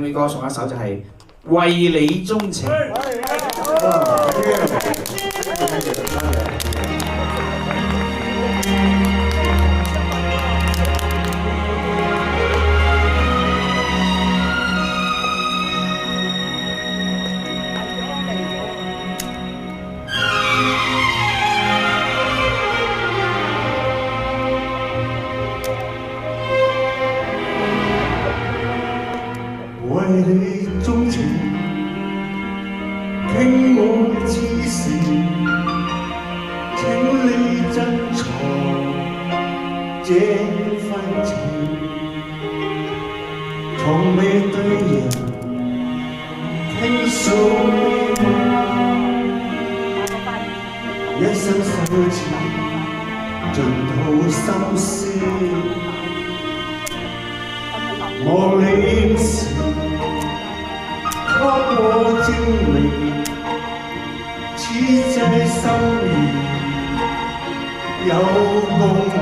嘅歌送一首就係為你鍾情。為你鍾情，傾我之事，請你珍藏這份情，從未對人傾訴美夢，一生手指盡吐心聲，望你時給我證明，此際心意有共鳴，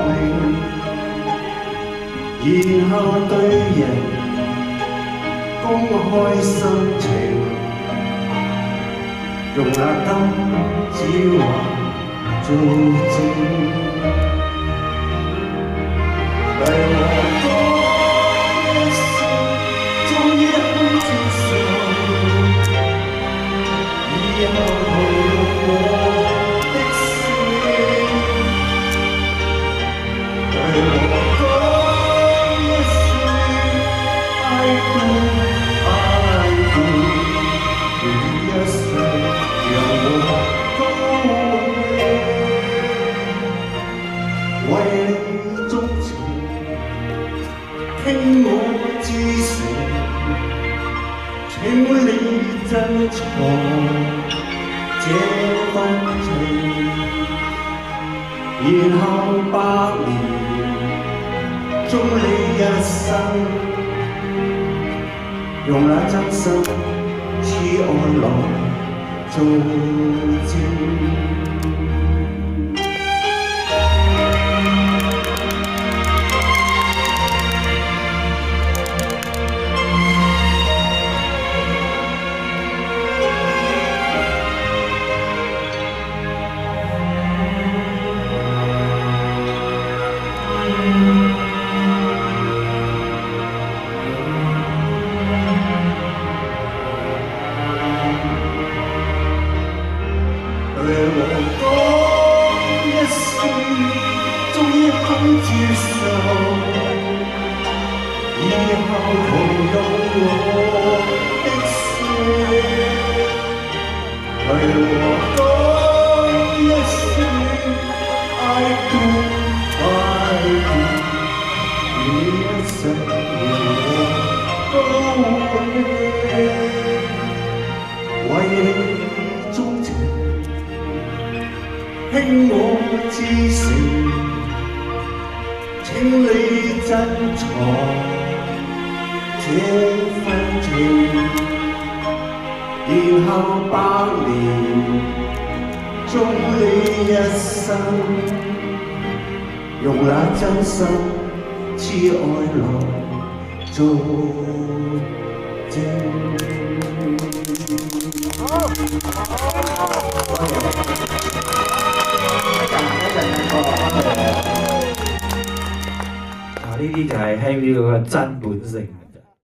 然後對人公開心情，用那金指環做證。以後同用我的姓，對我講一聲愛顧，願一世讓我高興，為你鍾情，傾我至誠，請你珍藏這份情，然後百年終你一生，用那真心似愛來做證。對我講一聲，終於肯接受，以後同用我的姓。對我講一聲，愛顧，願一世讓我高興，為你鍾情。傾我至誠，請你珍藏這份情，然後百年終你一生，用那真心似愛來做證。呢啲就係 Henry 嗰個真本性。